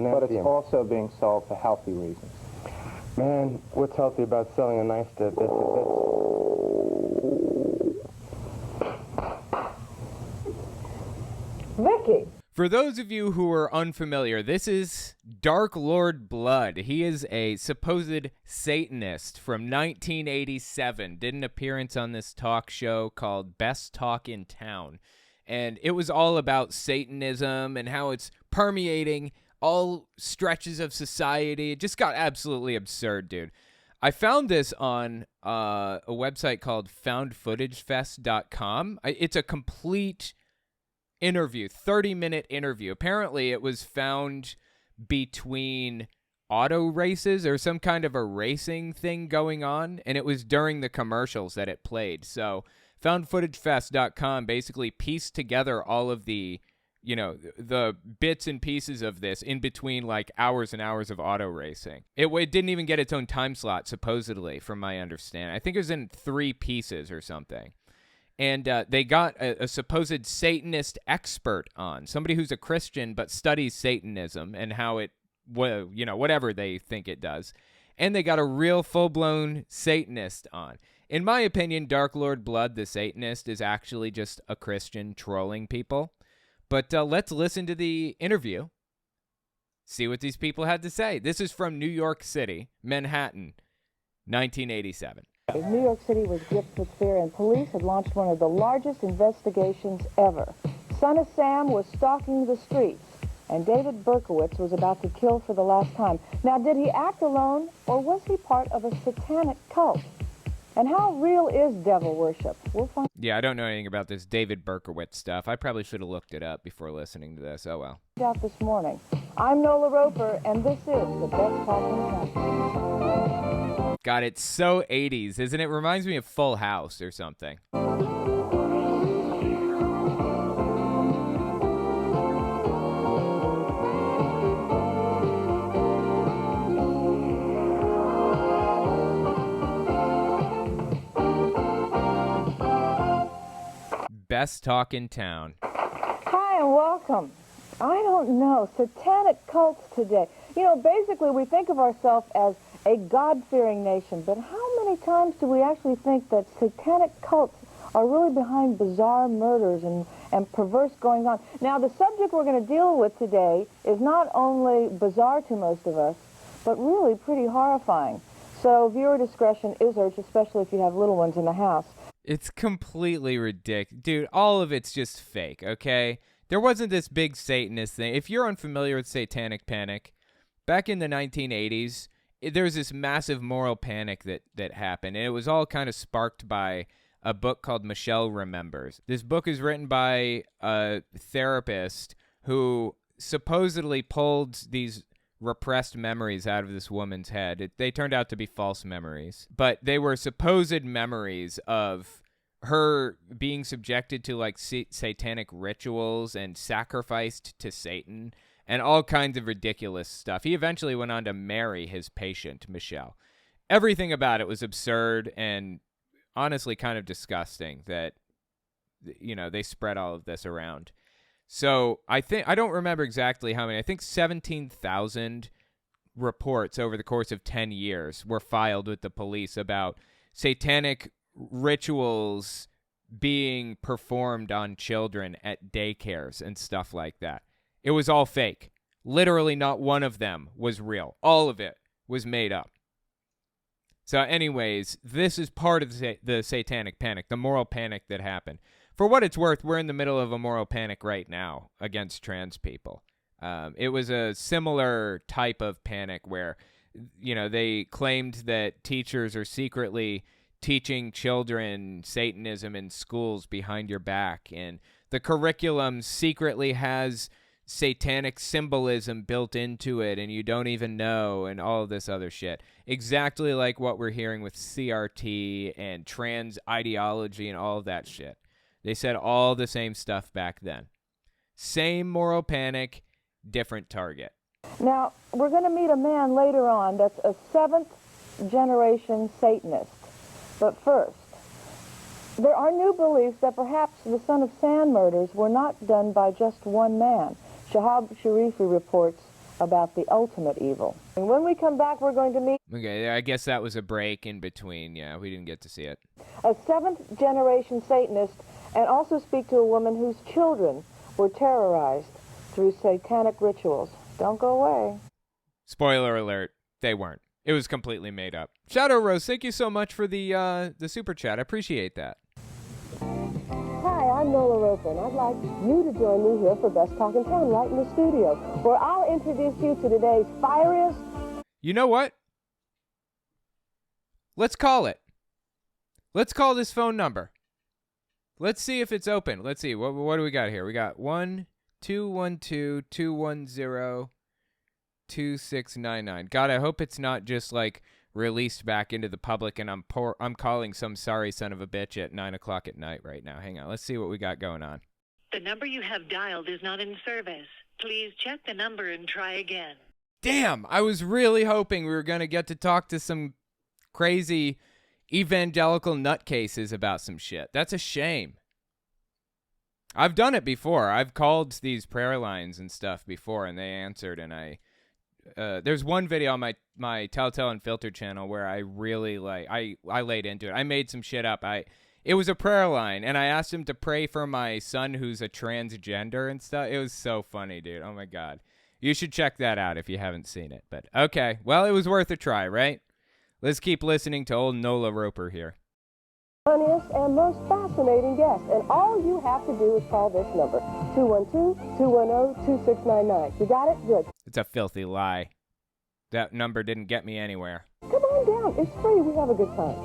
But it's also being sold for healthy reasons. Man, what's healthy about selling a knife to bits and bits? Vicky. For those of you who are unfamiliar, this is Dark Lord Blood. He is a supposed Satanist from 1987. Did an appearance on this talk show called Best Talk in Town. And it was all about Satanism and how it's permeating all stretches of society. It just got absolutely absurd, dude. I found this on a website called foundfootagefest.com. It's a complete interview, 30-minute interview. Apparently, it was found between auto races or some kind of a racing thing going on, and it was during the commercials that it played. So foundfootagefest.com basically pieced together all of the bits and pieces of this in between like hours and hours of auto racing. It didn't even get its own time slot, supposedly, from my understanding. I think it was in 3 pieces or something. And they got a supposed Satanist expert on, somebody who's a Christian but studies Satanism and how it, whatever they think it does. And they got a real full-blown Satanist on. In my opinion, Dark Lord Blood, the Satanist, is actually just a Christian trolling people. But let's listen to the interview, see what these people had to say. This is from New York City, Manhattan, 1987. New York City was gripped with fear, and police had launched one of the largest investigations ever. Son of Sam was stalking the streets, and David Berkowitz was about to kill for the last time. Now, did he act alone, or was he part of a satanic cult? And how real is devil worship? We'll find Yeah, I don't know anything about this David Berkowitz stuff. I probably should have looked it up before listening to this. Oh, well. out this morning. I'm Nola Roper, and this is the Best Talk in Town. God, it's so 80s, isn't it? Reminds me of Full House or something. Best talk in town. Hi, and welcome. I don't know, satanic cults today. You know, basically we think of ourselves as a God-fearing nation, but how many times do we actually think that satanic cults are really behind bizarre murders and perverse goings on? Now, the subject we're going to deal with today is not only bizarre to most of us, but really pretty horrifying. So viewer discretion is urged, especially if you have little ones in the house. It's completely ridiculous. Dude, all of it's just fake, okay? There wasn't this big Satanist thing. If you're unfamiliar with Satanic Panic, back in the 1980s, there was this massive moral panic that happened, and it was all kind of sparked by a book called Michelle Remembers. This book is written by a therapist who supposedly pulled these repressed memories out of this woman's head. They turned out to be false memories, but they were supposed memories of her being subjected to like satanic rituals and sacrificed to Satan and all kinds of ridiculous stuff. He eventually went on to marry his patient, Michelle. Everything about it was absurd and honestly kind of disgusting that, you know, they spread all of this around. So I don't remember exactly how many. I think 17,000 reports over the course of 10 years were filed with the police about satanic rituals being performed on children at daycares and stuff like that. It was all fake. Literally not one of them was real. All of it was made up. So anyways, this is part of the satanic panic, the moral panic that happened. For what it's worth, we're in the middle of a moral panic right now against trans people. It was a similar type of panic where, you know, they claimed that teachers are secretly teaching children Satanism in schools behind your back, and the curriculum secretly has satanic symbolism built into it, and you don't even know, and all of this other shit. Exactly like what we're hearing with CRT and trans ideology and all of that shit. They said all the same stuff back then. Same moral panic, different target. Now, we're going to meet a man later on that's a 7th-generation Satanist. But first, there are new beliefs that perhaps the Son of Sam murders were not done by just one man. Shahab Sharifi reports about the ultimate evil. And when we come back, we're going to meet Okay, I guess that was a break in between. Yeah, we didn't get to see it. a seventh-generation Satanist and also speak to a woman whose children were terrorized through satanic rituals. Don't go away. Spoiler alert, they weren't. It was completely made up. Shadow Rose, thank you so much for the super chat. I appreciate that. Hi, I'm Nola Roper, and I'd like you to join me here for Best Talk in Town right in the studio, where I'll introduce you to today's fieriest... You know what? Let's call it. Let's call this phone number. Let's see if it's open. Let's see. What do we got here? We got 1-212-210-2699. God, I hope it's not just like released back into the public and I'm calling some sorry son of a bitch at 9 o'clock at night right now. Hang on. Let's see what we got going on. The number you have dialed is not in service. Please check the number and try again. Damn, I was really hoping we were going to get to talk to some crazy evangelical nutcases about some shit. That's a shame. I've done it before. I've called these prayer lines and stuff before, and they answered, and there's one video on my Telltale Unfiltered channel where I really, I laid into it. I made some shit up. It was a prayer line, and I asked him to pray for my son who's a transgender and stuff. It was so funny, dude. Oh, my God. You should check that out if you haven't seen it. But, okay. Well, it was worth a try, right? Let's keep listening to old Nola Roper here. funniest and most fascinating guest. And all you have to do is call this number, 212-210-2699. You got it? Good. It's a filthy lie. That number didn't get me anywhere. Come on down. It's free. We have a good time.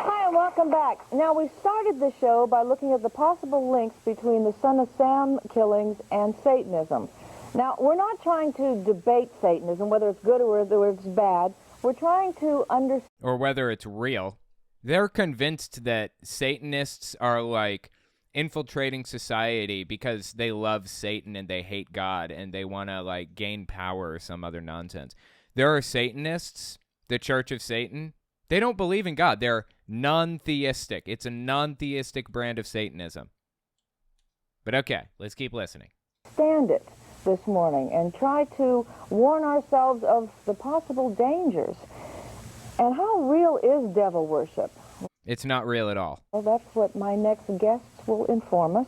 Hi, and welcome back. Now, we started the show by looking at the possible links between the Son of Sam killings and Satanism. Now, we're not trying to debate Satanism, whether it's good or whether it's bad. We're trying to understand... Or whether it's real. They're convinced that Satanists are like infiltrating society because they love Satan and they hate God and they want to like gain power or some other nonsense. There are Satanists, the Church of Satan. They don't believe in God. They're non-theistic. It's a non-theistic brand of Satanism. But okay, let's keep listening. Stand it this morning and try to warn ourselves of the possible dangers. And how real is devil worship? It's not real at all. Well, that's what my next guests will inform us.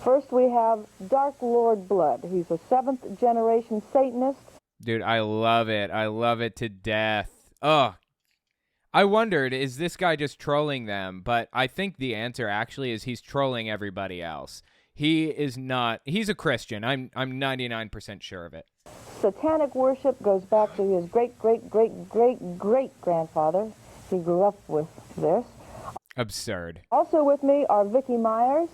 First, we have Dark Lord Blood. He's a seventh-generation Satanist. Dude, I love it. I love it to death. Ugh. I wondered, is this guy just trolling them? But I think the answer actually is he's trolling everybody else. He is not. He's a Christian. I'm 99% sure of it. Satanic worship goes back to his great-great-great-great-great-grandfather. He grew up with this. Absurd. Also with me are Vicki Myers.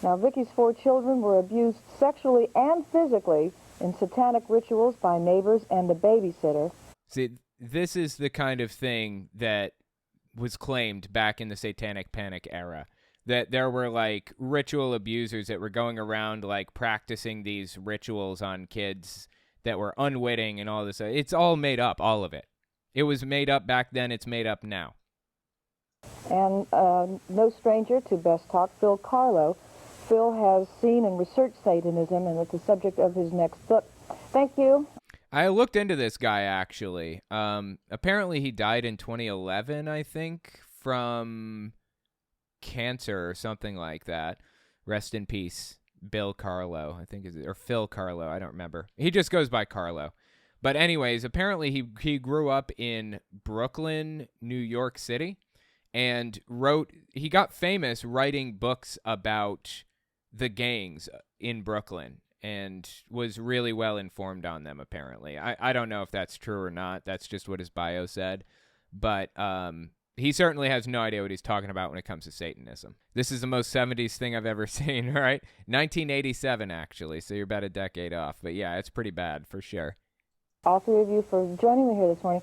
Now, Vicki's 4 children were abused sexually and physically in satanic rituals by neighbors and a babysitter. See, this is the kind of thing that was claimed back in the Satanic Panic era. That there were, like, ritual abusers that were going around, like, practicing these rituals on kids that were unwitting and all this. It's all made up, all of it. It was made up back then. It's made up now. And no stranger to Best Talk, Phil Carlo. Phil has seen and researched Satanism, and it's the subject of his next book. Thank you. I looked into this guy, actually. Apparently he died in 2011, I think, from cancer or something like that. Rest in peace, Bill Carlo, I think, or Phil Carlo, I don't remember. He just goes by Carlo. But anyways, apparently he grew up in Brooklyn, New York City, and he got famous writing books about the gangs in Brooklyn and was really well informed on them, apparently. I don't know if that's true or not. That's just what his bio said. But he certainly has no idea what he's talking about when it comes to Satanism. This is the most 70s thing I've ever seen, right? 1987, actually, so you're about a decade off. But yeah, it's pretty bad for sure. All 3 of you for joining me here this morning.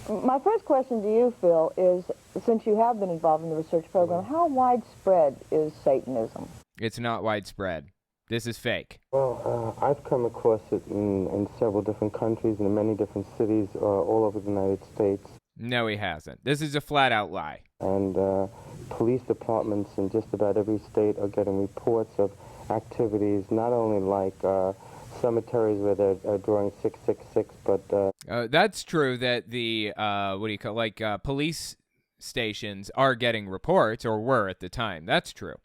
My first question to you, Phil, is, since you have been involved in the research program, how widespread is Satanism? It's not widespread. This is fake. Well, I've come across it in several different countries and in many different cities all over the United States. No, he hasn't. This is a flat-out lie. And police departments in just about every state are getting reports of activities, not only like cemeteries where they're drawing 666, but that's true that the police stations are getting reports, or were at the time. That's true.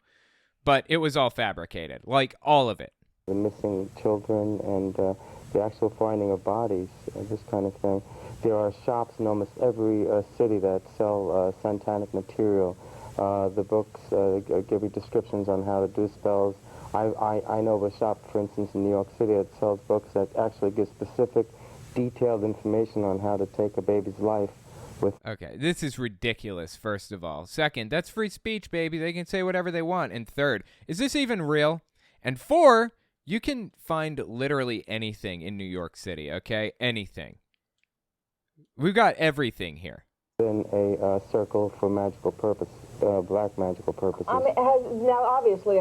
But it was all fabricated, like all of it. the missing children and the actual finding of bodies, this kind of thing. There are shops in almost every city that sell satanic material. The books give you descriptions on how to do spells. I know of a shop, for instance, in New York City that sells books that actually give specific, detailed information on how to take a baby's life. Okay, this is ridiculous, first of all. Second, that's free speech, baby. They can say whatever they want. And third, is this even real? And four, you can find literally anything in New York City, okay? Anything. We've got everything here. In a circle for magical purpose, black magical purposes. Now, obviously,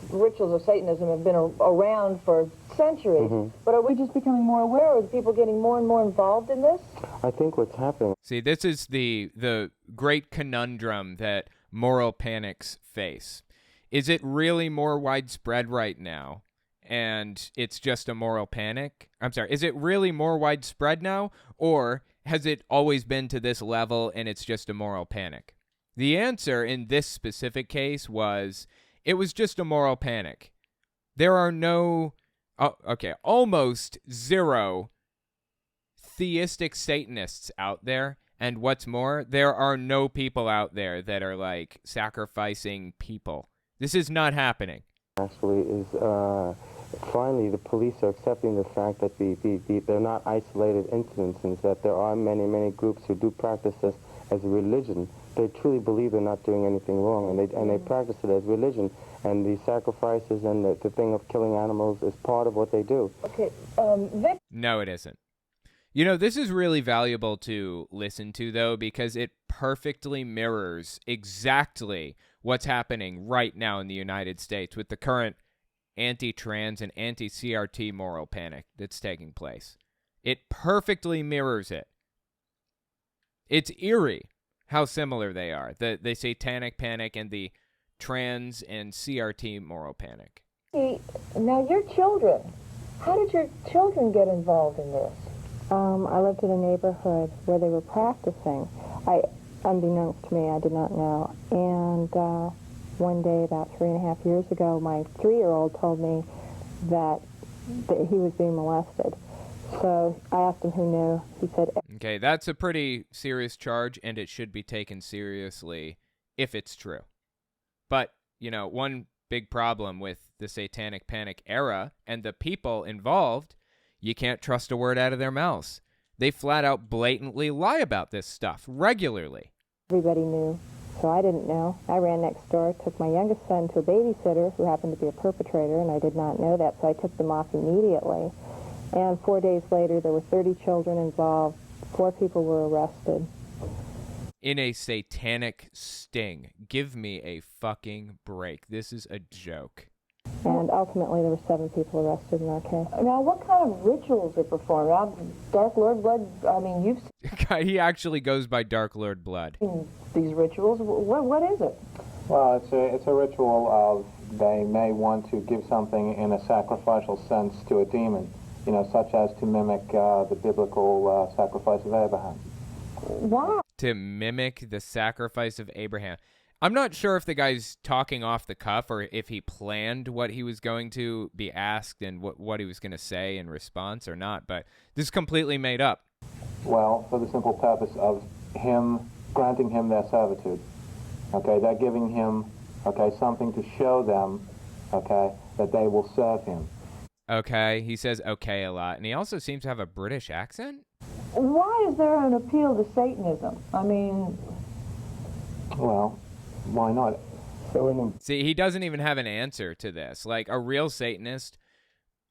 rituals of Satanism have been around for centuries, but are we just becoming more aware? Are people getting more and more involved in this? I think what's happening... See, this is the great conundrum that moral panics face. Is it really more widespread right now, and it's just a moral panic? I'm sorry, is it really more widespread now, or has it always been to this level and it's just a moral panic? The answer in this specific case was, it was just a moral panic. There are almost zero theistic Satanists out there. And what's more, there are no people out there that are like sacrificing people. This is not happening. Actually, is finally the police are accepting the fact that they're not isolated incidents, and that there are many, many groups who do practice this as a religion. They truly believe they're not doing anything wrong, and they practice it as religion. And the sacrifices and the thing of killing animals is part of what they do. Okay, Vic? No, it isn't. You know, this is really valuable to listen to, though, because it perfectly mirrors exactly what's happening right now in the United States with the current anti-trans and anti-CRT moral panic that's taking place. It perfectly mirrors it. It's eerie how similar they are, the satanic panic and the trans and CRT moral panic. Now, your children, how did your children get involved in this? I lived in a neighborhood where they were practicing. Unbeknownst to me, I did not know. And one day, about 3.5 years ago, my 3-year-old told me that he was being molested. So I asked him who knew. He said... Okay, that's a pretty serious charge, and it should be taken seriously if it's true. But, you know, one big problem with the Satanic Panic era and the people involved, you can't trust a word out of their mouths. They flat out blatantly lie about this stuff regularly. Everybody knew, so I didn't know. I ran next door, took my youngest son to a babysitter who happened to be a perpetrator, and I did not know that, so I took them off immediately. And 4 days later, there were 30 children involved. 4 people were arrested. In a satanic sting. Give me a fucking break. This is a joke. And ultimately, there were 7 people arrested in our case. Now, what kind of rituals are performed? Dark Lord Blood, you've He actually goes by Dark Lord Blood. seen these rituals. What is it? Well, it's a ritual of they may want to give something in a sacrificial sense to a demon, such as to mimic the biblical sacrifice of Abraham. Wow. To mimic the sacrifice of Abraham. I'm not sure if the guy's talking off the cuff or if he planned what he was going to be asked and what he was going to say in response or not, but this is completely made up. Well, for the simple purpose of granting him their servitude. Okay, they're giving him, something to show them, that they will serve him. Okay, he says okay a lot, and he also seems to have a British accent. Why is there an appeal to Satanism? Well, why not? See, he doesn't even have an answer to this. Like, a real Satanist,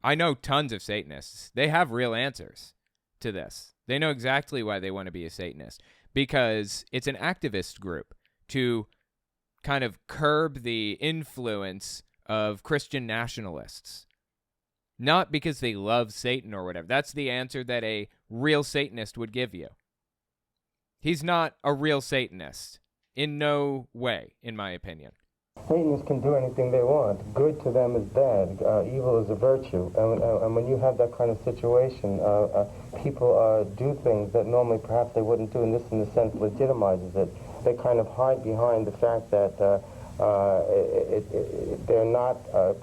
I know tons of Satanists. They have real answers to this. They know exactly why they want to be a Satanist. Because it's an activist group to kind of curb the influence of Christian nationalists. Not because they love Satan or whatever. That's the answer that a real Satanist would give you. He's not a real Satanist. In no way, in my opinion. Satanists can do anything they want. Good to them is bad. Evil is a virtue. And when you have that kind of situation, people do things that normally perhaps they wouldn't do, and this, in a sense, legitimizes it. They kind of hide behind the fact that they're not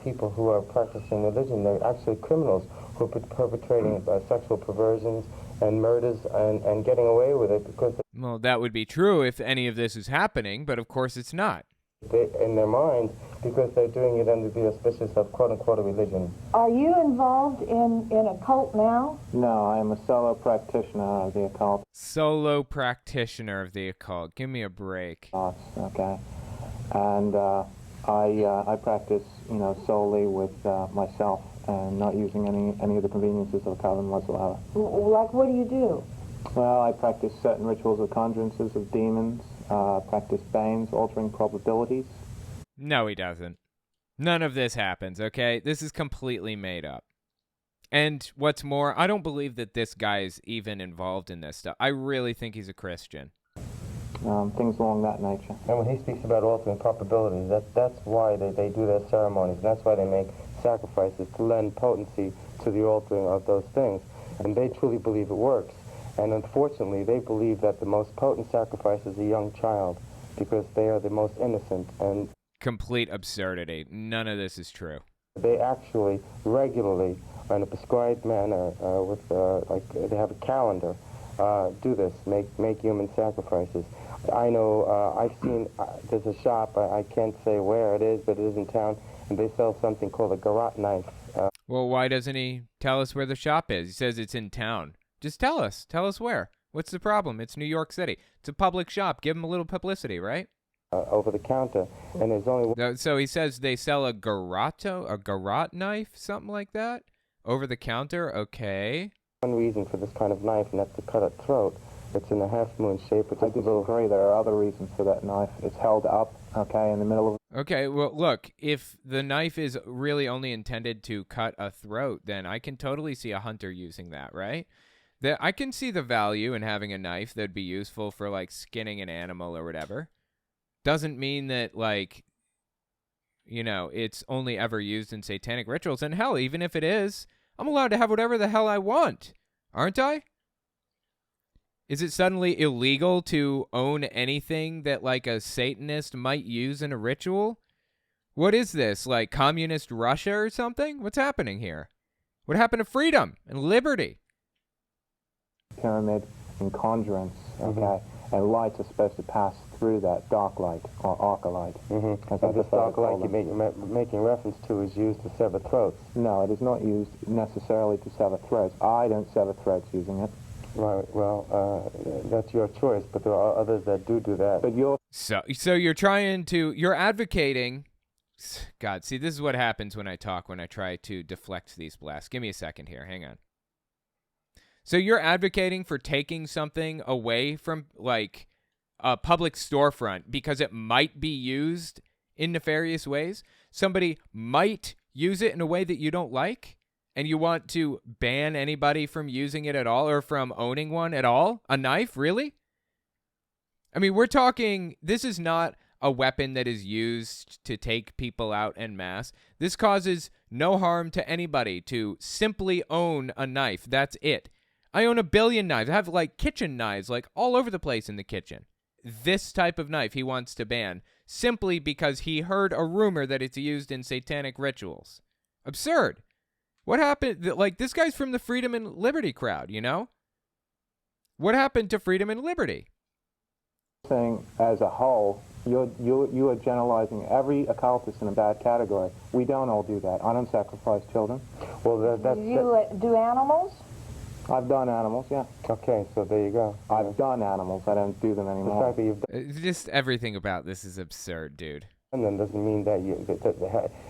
people who are practicing religion. They're actually criminals who are perpetrating sexual perversions and murders and getting away with it because Well, that would be true if any of this is happening, but of course it's not. in their minds, because they're doing it under the auspices of quote-unquote a religion. Are you involved in a cult now? No, I am a solo practitioner of the occult Solo practitioner of the occult. Give me a break. arts, okay? And I practice, solely with myself and not using any of the conveniences of a coven whatsoever. Like, what do you do? Well, I practice certain rituals of conjurances of demons, practice banes, altering probabilities. No, he doesn't. None of this happens, okay? This is completely made up. And what's more, I don't believe that this guy is even involved in this stuff. I really think he's a Christian. Things along that nature. And when he speaks about altering probabilities, that's why they do their ceremonies, and that's why they make sacrifices to lend potency to the altering of those things. And they truly believe it works. And unfortunately, they believe that the most potent sacrifice is a young child because they are the most innocent. And Complete absurdity. None of this is true. they actually regularly, in a prescribed manner, they have a calendar, do this, make human sacrifices. I know, I've seen, there's a shop, I can't say where it is, but it is in town, and they sell something called a garrote knife. Well, why doesn't he tell us where the shop is? He says it's in town. Just tell us. Tell us where. What's the problem? It's New York City. It's a public shop. Give him a little publicity, right? Over the counter, and there's only So he says they sell a garrote knife, something like that? Over the counter? Okay. one reason for this kind of knife, and that's to cut a throat. It's in a half-moon shape. It's I just a little... disagree. There are other reasons for that knife. It's held up, okay, in the middle of... Okay, well, look, if the knife is really only intended to cut a throat, then I can totally see a hunter using that, right? I can see the value in having a knife that'd be useful for, like, skinning an animal or whatever. Doesn't mean that, like, it's only ever used in satanic rituals. And hell, even if it is, I'm allowed to have whatever the hell I want, aren't I? Is it suddenly illegal to own anything that, like, a Satanist might use in a ritual? What is this, like communist Russia or something? What's happening here? What happened to freedom and liberty? pyramid and conjurance, okay? And lights are supposed to pass through that dark light or arcalight. And this dark light you're making reference to is used to sever throats. No, it is not used necessarily to sever throats. I don't sever throats using it. Right, well, that's your choice, but there are others that do that. But you're... So you're advocating... God, see, this is what happens when I try to deflect these blasts. Give me a second here, hang on. So you're advocating for taking something away from, like, a public storefront because it might be used in nefarious ways? Somebody might use it in a way that you don't like? And you want to ban anybody from using it at all or from owning one at all? A knife, really? I mean, we're talking, this is not a weapon that is used to take people out en masse. This causes no harm to anybody to simply own a knife. That's it. I own a billion knives. I have, like, kitchen knives, like, all over the place in the kitchen. This type of knife he wants to ban simply because he heard a rumor that it's used in satanic rituals. Absurd. What happened? Like, this guy's from the Freedom and Liberty crowd, you know? What happened to freedom and liberty? saying as a whole, you are generalizing every occultist in a bad category. We don't all do that. I don't sacrifice children. Well, Do you do animals? I've done animals, yeah. okay, so there you go. I've done animals. I don't do them The anymore. fact that you've done Just everything about this is absurd, dude. them doesn't mean that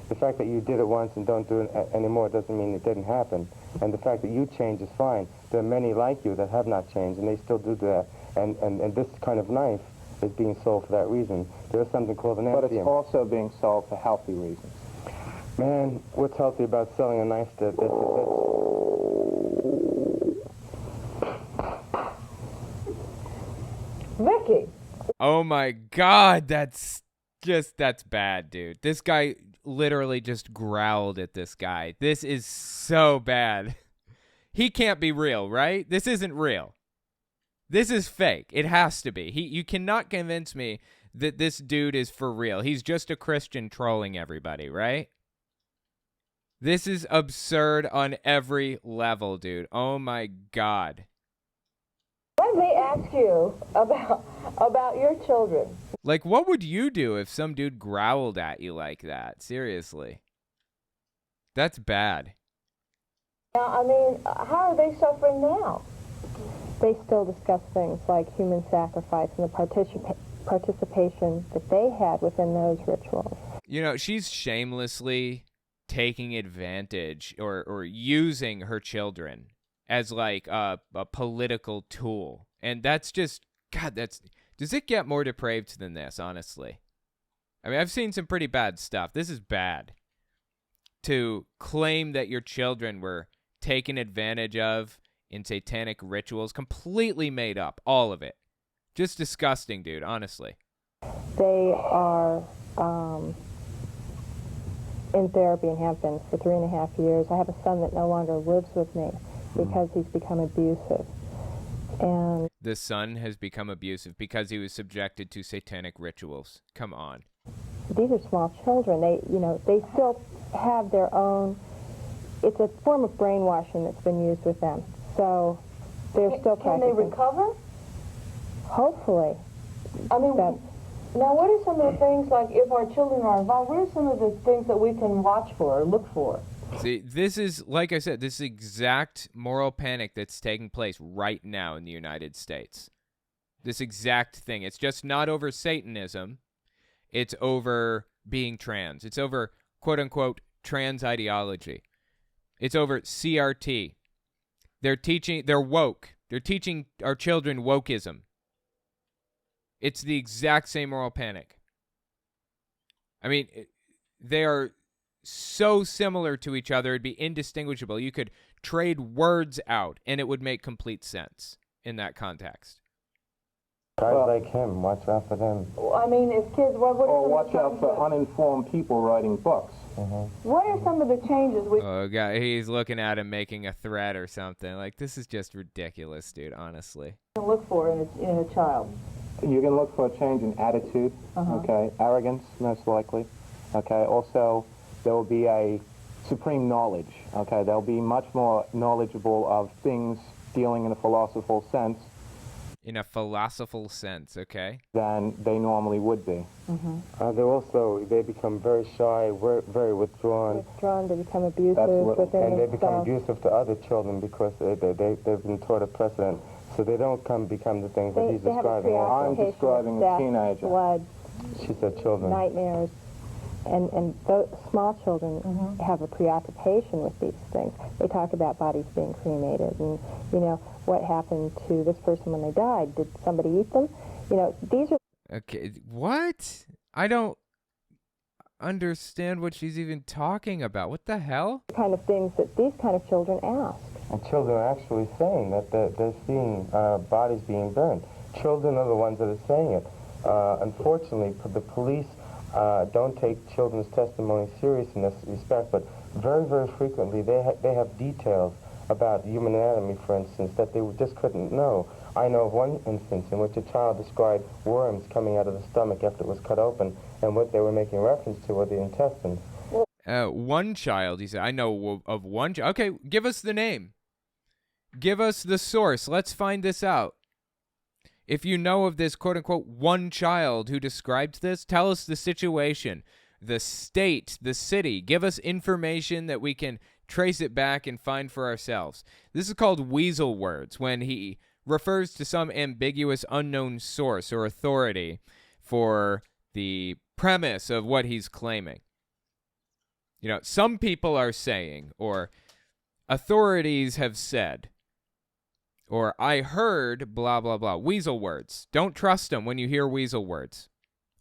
the fact that you did it once and don't do it anymore doesn't mean it didn't happen. And the fact that you change is fine. There are many like you that have not changed, and they still do that. And this kind of knife is being sold for that reason. There is something called an But it's axiom. also being sold for healthy reasons. Man, what's healthy about selling a knife that's Vicky. Oh my God, that's That's bad, dude. This guy literally just growled at this guy. This is so bad. He can't be real, right? This isn't real. This is fake. It has to be. You cannot convince me that this dude is for real. He's just a Christian trolling everybody, right? This is absurd on every level, dude. Oh my God. Let me ask you about your children. Like, what would you do if some dude growled at you like that? Seriously. That's bad. Now, I mean, how are they suffering now? They still discuss things like human sacrifice and the participation that they had within those rituals. You know, she's shamelessly taking advantage or using her children as like a political tool. And that's just, God, does it get more depraved than this, honestly? I mean, I've seen some pretty bad stuff. This is bad. To claim that your children were taken advantage of in satanic rituals, completely made up, all of it. Just disgusting, dude, honestly. They are in therapy and have been for 3.5 years. I have a son that no longer lives with me because he's become abusive. And the son has become abusive because he was subjected to satanic rituals. Come on. These are small children. They still have their own. It's a form of brainwashing that's been used with them. So they're still Can practicing. they recover? Hopefully. I mean, now what are some of the things, like if our children are involved, what are some of the things that we can watch for or look for? See, this is, like I said, this exact moral panic that's taking place right now in the United States. This exact thing. It's just not over Satanism. It's over being trans. It's over, quote-unquote, trans ideology. It's over CRT. They're woke. They're teaching our children wokeism. It's the exact same moral panic. I mean, they are so similar to each other, it'd be indistinguishable. You could trade words out, and it would make complete sense in that context. Guys like him, watch out for them. I mean, if kids, Watch out for uninformed people writing books. What are some of the changes we... Oh, God, he's looking at him making a threat or something. Like, this is just ridiculous, dude, honestly. can look for in a child? You can look for a change in attitude, okay, arrogance, most likely, okay. Also, there will be a supreme knowledge, okay. They'll be much more knowledgeable of things dealing in a philosophical sense. In a philosophical sense, okay. Than they normally would be. They become very shy, very withdrawn. They become abusive within and they become themselves. abusive to other children because they've been taught a precedent. So they don't become the things that he's They have a describing. I'm preoccupation describing with a death, teenager. blood, She said children. nightmares. And those small children have a preoccupation with these things. They talk about bodies being cremated and, what happened to this person when they died. Did somebody eat them? These are... Okay, what? I don't understand what she's even talking about. What the hell? the kind of things that these kind of children ask. And children are actually saying that they're seeing bodies being burned. Children are the ones that are saying it. Unfortunately, the police don't take children's testimony serious in this respect, but very, very frequently they have details about human anatomy, for instance, that they just couldn't know. I know of one instance in which a child described worms coming out of the stomach after it was cut open, and what they were making reference to were the intestines. One child, he said. I know of one child. Okay, give us the name. Give us the source. Let's find this out. If you know of this, quote-unquote, one child who described this, tell us the situation, the state, the city. Give us information that we can trace it back and find for ourselves. This is called weasel words, when he refers to some ambiguous unknown source or authority for the premise of what he's claiming. Some people are saying, or authorities have said, or I heard blah, blah, blah. Weasel words. Don't trust them when you hear weasel words.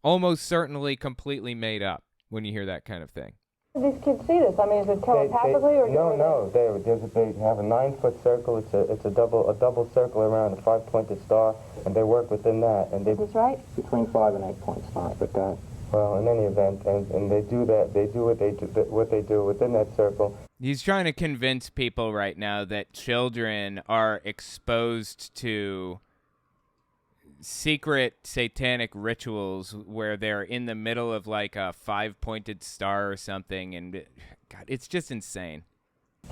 Almost certainly completely made up when you hear that kind of thing. How do these kids see this? I mean, is it telepathically or... No. They have a 9-foot circle. It's a double circle around a 5-pointed star, and they work within that. And Is this right? Between 5 and 8 points, but Well, in any event, and they do that. They do what they do within that circle. He's trying to convince people right now that children are exposed to secret satanic rituals where they're in the middle of like a 5-pointed star or something, and God, it's just insane.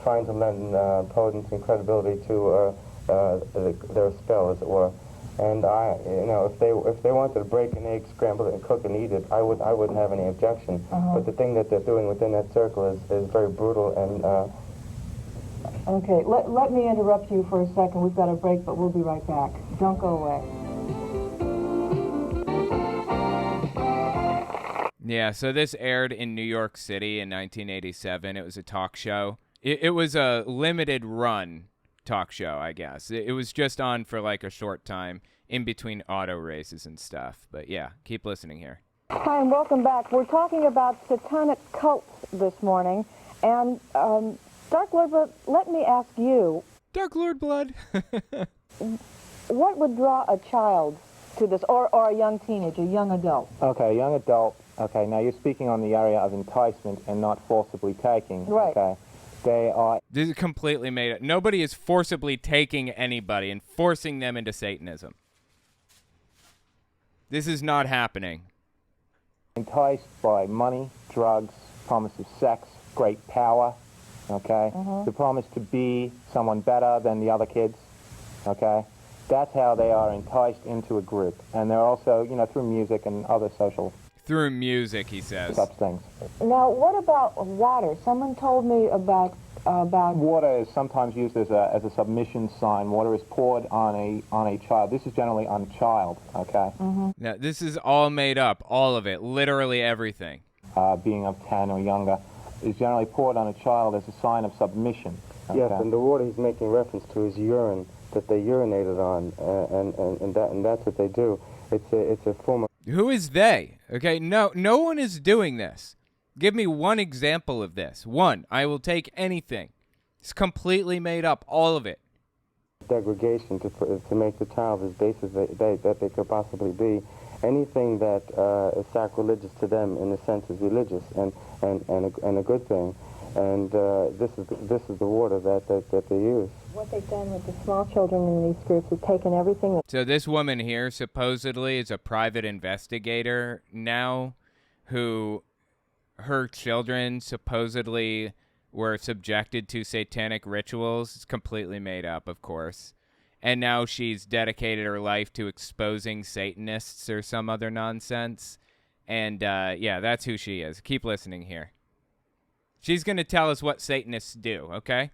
Trying to lend potency and credibility to their spell, as it were. And if they wanted to break an egg, scramble it, and cook and eat it, I wouldn't have any objection. But the thing that they're doing within that circle is very brutal and. Okay, let me interrupt you for a second. We've got a break, but we'll be right back. Don't go away. Yeah, so this aired in New York City in 1987. It was a talk show. It was a limited run talk show, I guess. It was just on for like a short time in between auto races and stuff. But yeah, keep listening here. Hi, and welcome back. We're talking about satanic cults this morning. And, Dark Lord Blood, let me ask you. Dark Lord Blood. What would draw a child to this, or a young teenager, young adult? Okay, young adult. Okay, now you're speaking on the area of enticement and not forcibly taking. Right. Okay. They are. This is completely made up. Nobody is forcibly taking anybody and forcing them into Satanism. This is not happening. Enticed by money, drugs, promise of sex, great power, okay? The promise to be someone better than the other kids, okay? That's how they are enticed into a group. And they're also, through music and other social Through music, he says. such things. Now, what about water? Someone told me about Water is sometimes used as a submission sign. Water is poured on a child. This is generally on a child, okay? Now, this is all made up, all of it, literally everything. Being of 10 or younger, is generally poured on a child as a sign of submission. Okay? Yes, and the water he's making reference to is urine that they urinated on, and that's what they do. It's a form of. Who is they? Okay, no one is doing this. Give me one example of this. One. I will take anything. It's completely made up, all of it. Degradation to make the child as base as that they could possibly be. Anything that is sacrilegious to them, in a sense, is religious and a good thing. And this is the water that they use. What they've done with the small children in these groups is taken everything that... So this woman here supposedly is a private investigator now who her children supposedly were subjected to satanic rituals. It's completely made up, of course. And now she's dedicated her life to exposing Satanists or some other nonsense. And, yeah, that's who she is. Keep listening here. She's going to tell us what Satanists do, okay?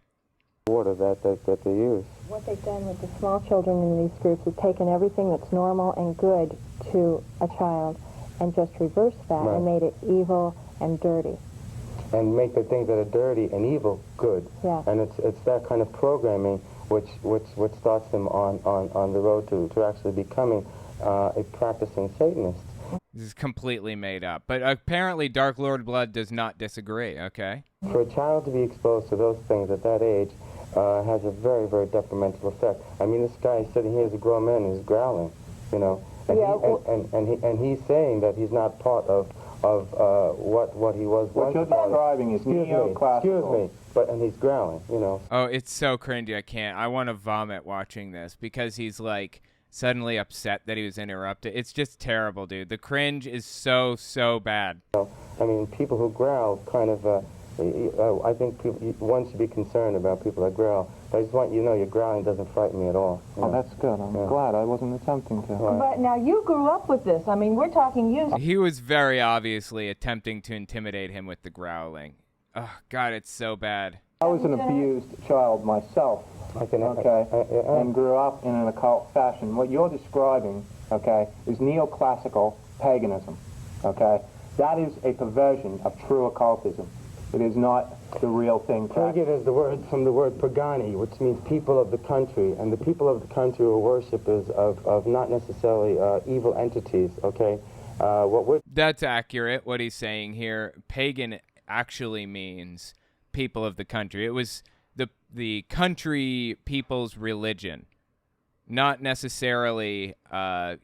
Water that they use. What they've done with the small children in these groups is taken everything that's normal and good to a child and just reversed that and made it evil and dirty. And make the things that are dirty and evil good. Yeah. And it's that kind of programming which starts them on the road to actually becoming a practicing Satanist. This is completely made up. But apparently Dark Lord Blood does not disagree, okay? For a child to be exposed to those things at that age has a very, very detrimental effect. I mean, this guy is sitting here as a grown man and he's growling, and he's saying that he's not part of what he was. What you're describing is neoclassical. Excuse me, and he's growling, Oh, it's so cringy. I can't. I want to vomit watching this because he's like suddenly upset that he was interrupted. It's just terrible, dude. The cringe is so bad. I mean, people who growl kind of. I think one should be concerned about people that growl. But I just want you to know your growling doesn't frighten me at all. Oh, that's good. I'm glad I wasn't attempting to. But now you grew up with this. I mean, we're talking you. He was very obviously attempting to intimidate him with the growling. Oh, God, it's so bad. I was an abused child myself, and grew up in an occult fashion. What you're describing, is neoclassical paganism, That is a perversion of true occultism. It is not the real thing. Pagan is the word from the word pagani, which means people of the country, and the people of the country are worshippers of not necessarily evil entities, That's accurate, what he's saying here. Pagan actually means people of the country. It was the country people's religion. not necessarily, a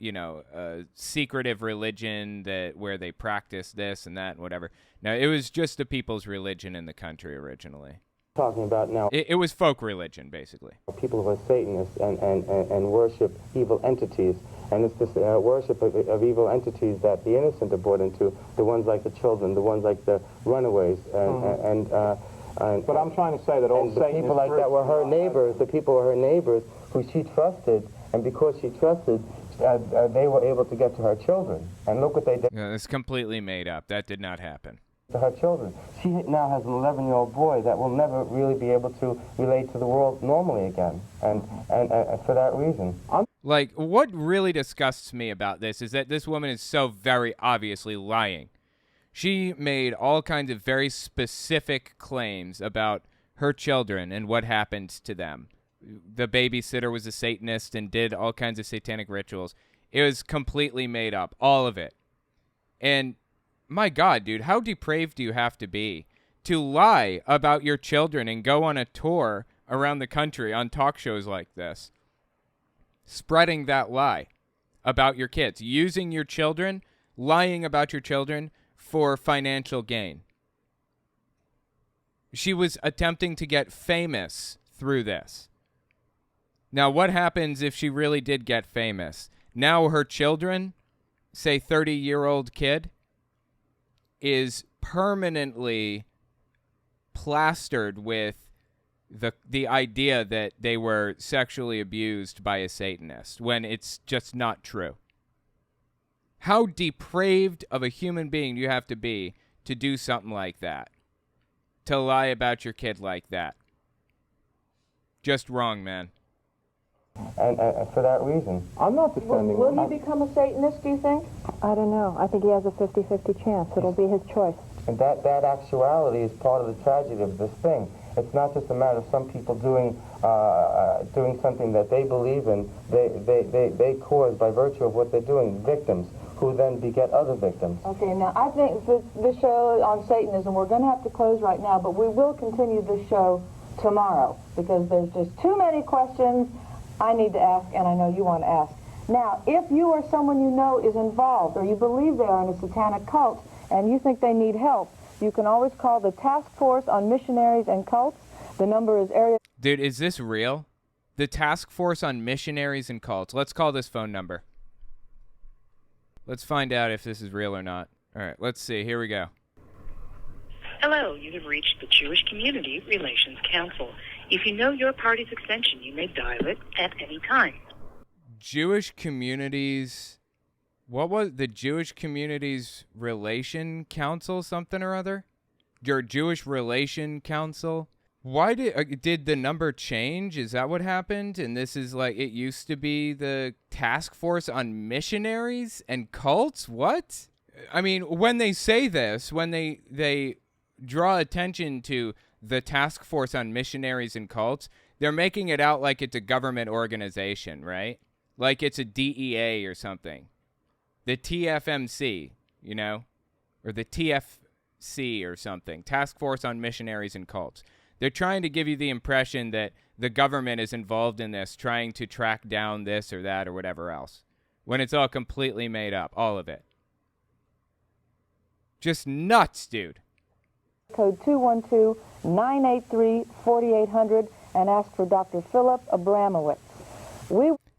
secretive religion where they practice this and that and whatever. No, it was just the people's religion in the country originally. Talking about now It was folk religion, basically. people who are Satanists and worship evil entities. And it's this worship of evil entities that the innocent are brought into, the ones like the children, the ones like the runaways. But I'm trying to say that all and the Satanist people like that were her neighbors, the people were her neighbors who she trusted. And because she trusted, they were able to get to her children. And look what they did It's completely made up. That did not happen. to her children. She now has an 11-year-old boy that will never really be able to relate to the world normally again. And for that reason. Like, what really disgusts me about this is that this woman is so very obviously lying. She made all kinds of very specific claims about her children and what happened to them. The babysitter was a Satanist and did all kinds of satanic rituals. It was completely made up, all of it. And my God, dude, how depraved do you have to be to lie about your children and go on a tour around the country on talk shows like this, spreading that lie about your kids, using your children, lying about your children for financial gain? She was attempting to get famous through this. Now, what happens if she really did get famous? Now her children, say 30-year-old kid, is permanently plastered with the idea that they were sexually abused by a Satanist when it's just not true. How depraved of a human being do you have to be to do something like that? To lie about your kid like that? Just wrong, man. And for that reason. I'm not defending Will he become a Satanist, do you think? I don't know. I think he has a 50-50 chance. It'll be his choice. And that actuality is part of the tragedy of this thing. It's not just a matter of some people doing something that they believe in. They cause, by virtue of what they're doing, victims who then beget other victims. Okay, now I think this show on Satanism, we're going to have to close right now, but we will continue this show tomorrow because there's just too many questions I need to ask, and I know you want to ask. Now, if you or someone you know is involved, or you believe they are in a satanic cult, and you think they need help, you can always call the Task Force on Missionaries and Cults. The number is area... Dude, is this real? The Task Force on Missionaries and Cults. Let's call this phone number. Let's find out if this is real or not. All right, let's see. Here we go. Hello, you have reached the Jewish Community Relations Council. If you know your party's extension, you may dial it at any time. Jewish Communities... What was the Jewish Communities Relation Council something or other? Your Jewish Relation Council? Why did the number change? Is that what happened? And this is like, it used to be the Task Force on Missionaries and Cults? What? I mean, when they say this, when they draw attention to the Task Force on Missionaries and Cults, they're making it out like it's a government organization, right? Like it's a DEA or something. The TFMC, you know? Or the TFC or something. Task Force on Missionaries and Cults. They're trying to give you the impression that the government is involved in this, trying to track down this or that or whatever else, when it's all completely made up, all of it. Just nuts, dude. Code 212-983-4800 and ask for Dr. Philip Abramowitz.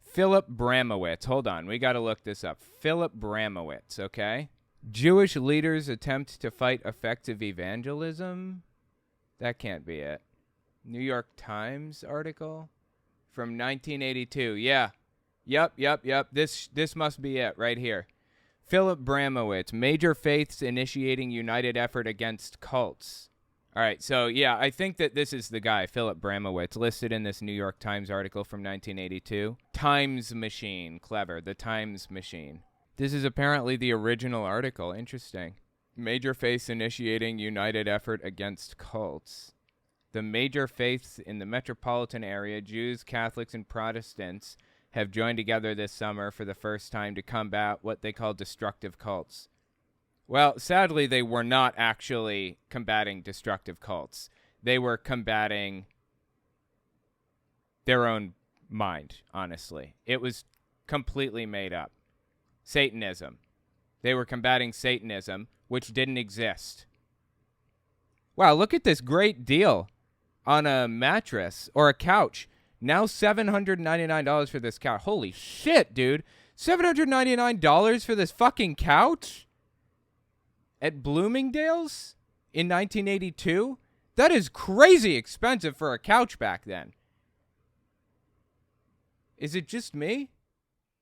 Philip Bramowitz. Hold on. We got to look this up. Philip Bramowitz, okay? Jewish leaders attempt to fight effective evangelism? That can't be it. New York Times article from 1982. Yeah. Yep. This must be it right here. Philip Bramowitz, major faiths initiating united effort against cults. All right, so yeah, I think that this is the guy, Philip Bramowitz, listed in this New York Times article from 1982. Times Machine, clever, the Times Machine. This is apparently the original article, interesting. Major faiths initiating united effort against cults. The major faiths in the metropolitan area, Jews, Catholics, and Protestants, have joined together this summer for the first time to combat what they call destructive cults. Well, sadly, they were not actually combating destructive cults. They were combating their own mind, honestly. It was completely made up. Satanism. They were combating Satanism, which didn't exist. Wow, look at this great deal on a mattress or a couch. Now $799 for this couch. Holy shit, dude. $799 for this fucking couch? At Bloomingdale's in 1982? That is crazy expensive for a couch back then. Is it just me?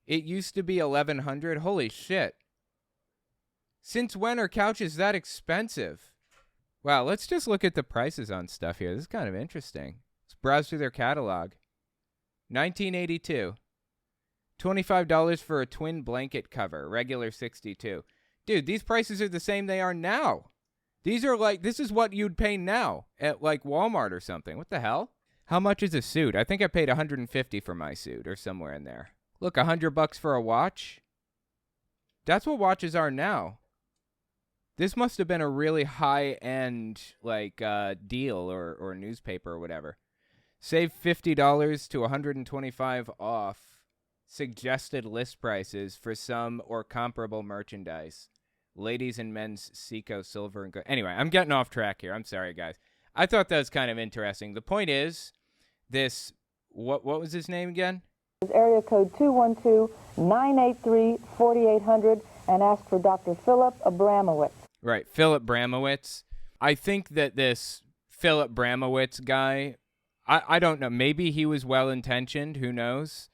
It used to be $1,100. Holy shit. Since when are couches that expensive? Wow, let's just look at the prices on stuff here. This is kind of interesting. Let's browse through their catalog. 1982. $25 for a twin blanket cover. Regular $62. Dude, these prices are the same they are now. These are like, this is what you'd pay now at like Walmart or something. What the hell? How much is a suit? I think I paid $150 for my suit or somewhere in there. Look, $100 for a watch. That's what watches are now. This must have been a really high-end like deal or newspaper or whatever. Save $50 to $125 off suggested list prices for some or comparable merchandise. Ladies and men's Seiko silver and gold. Anyway, I'm getting off track here. I'm sorry, guys. I thought that was kind of interesting. The point is, this, what was his name again? Area code 212-983-4800 and ask for Dr. Philip Abramowitz. Right, Philip Bramowitz. I think that this Philip Bramowitz guy, I don't know, maybe he was well-intentioned, who knows?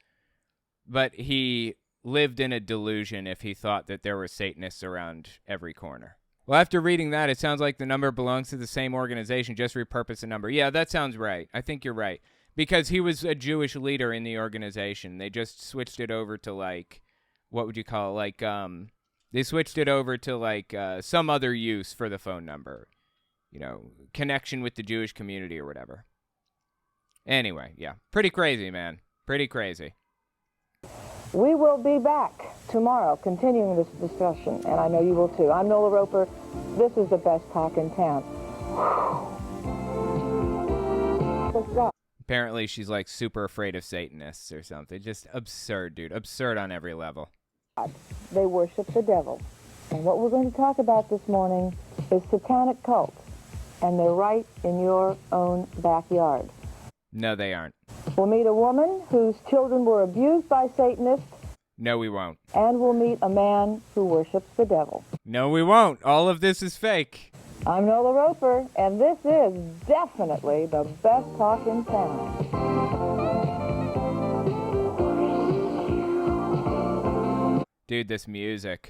But he lived in a delusion if he thought that there were Satanists around every corner. Well, after reading that, it sounds like the number belongs to the same organization, just repurpose the number. Yeah, that sounds right. I think you're right. Because he was a Jewish leader in the organization. They just switched it over to, like, what would you call it? Like, they switched it over to, like, some other use for the phone number. You know, connection with the Jewish community or whatever. Anyway, yeah. Pretty crazy, man. Pretty crazy. We will be back tomorrow continuing this discussion, and I know you will too. I'm Nola Roper. This is the best talk in town. Apparently she's like super afraid of Satanists or something. Just absurd, dude. Absurd on every level. They worship the devil. And what we're going to talk about this morning is satanic cults. And they're right in your own backyard. No, they aren't. We'll meet a woman whose children were abused by Satanists. No, we won't. And we'll meet a man who worships the devil. No, we won't. All of this is fake. I'm Nola Roper, and this is definitely the best talk in town. Dude, this music.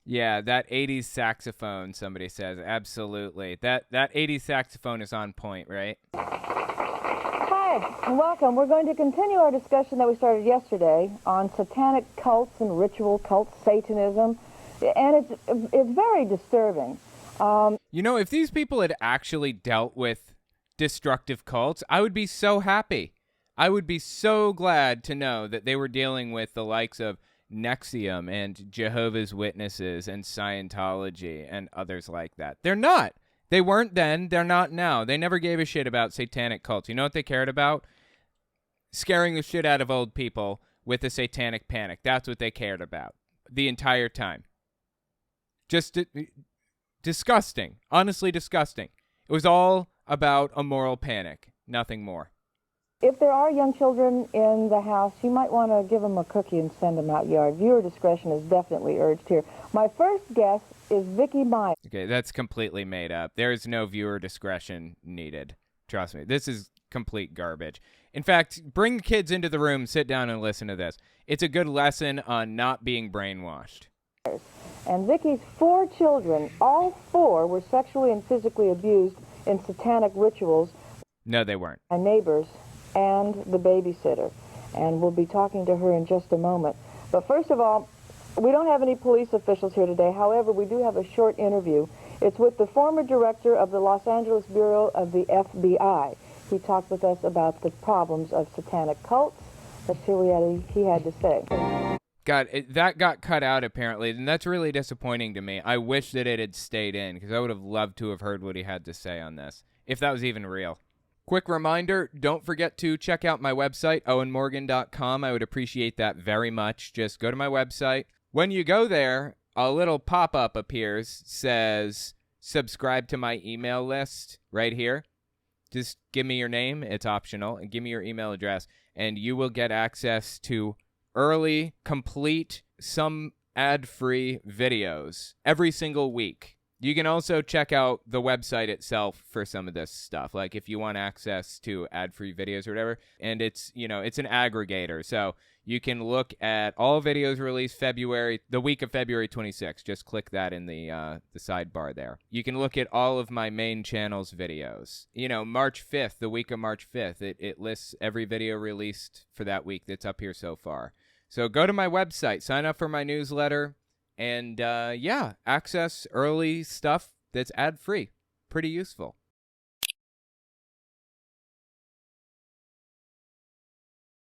Yeah, that 80s saxophone, somebody says. Absolutely. That 80s saxophone is on point, right? Hi, and welcome. We're going to continue our discussion that we started yesterday on satanic cults and ritual cults, Satanism, and it's very disturbing. You know, if these people had actually dealt with destructive cults, I would be so happy. I would be so glad to know that they were dealing with the likes of Nexium and Jehovah's Witnesses and Scientology and others like that. They're not. They weren't then. They're not now. They never gave a shit about satanic cults. You know what they cared about? Scaring the shit out of old people with a satanic panic. That's what they cared about the entire time. Just disgusting. Honestly disgusting. It was all about a moral panic. Nothing more. If there are young children in the house, you might want to give them a cookie and send them out yard. Viewer discretion is definitely urged here. My first guess is Vicky Myers. Okay, that's completely made up. There is no viewer discretion needed. Trust me. This is complete garbage. In fact, bring kids into the room, sit down and listen to this. It's a good lesson on not being brainwashed. And Vicky's 4 children, all 4 were sexually and physically abused in satanic rituals. No, they weren't. By neighbors and the babysitter. And we'll be talking to her in just a moment. But first of all, we don't have any police officials here today. However, we do have a short interview. It's with the former director of the Los Angeles Bureau of the FBI. He talked with us about the problems of satanic cults. Let's hear what he had to say. God, that got cut out apparently, and that's really disappointing to me. I wish that it had stayed in, because I would have loved to have heard what he had to say on this, if that was even real. Quick reminder, don't forget to check out my website, owenmorgan.com. I would appreciate that very much. Just go to my website. When you go there, a little pop-up appears, says, subscribe to my email list right here. Just give me your name, it's optional, and give me your email address, and you will get access to early, complete, some ad-free videos every single week. You can also check out the website itself for some of this stuff, like if you want access to ad-free videos or whatever, and it's, it's an aggregator, so you can look at all videos released the week of February 26th. Just click that in the sidebar there. You can look at all of my main channel's videos. March 5th, the week of March 5th, it lists every video released for that week that's up here so far. So go to my website, sign up for my newsletter, and access early stuff that's ad-free. Pretty useful.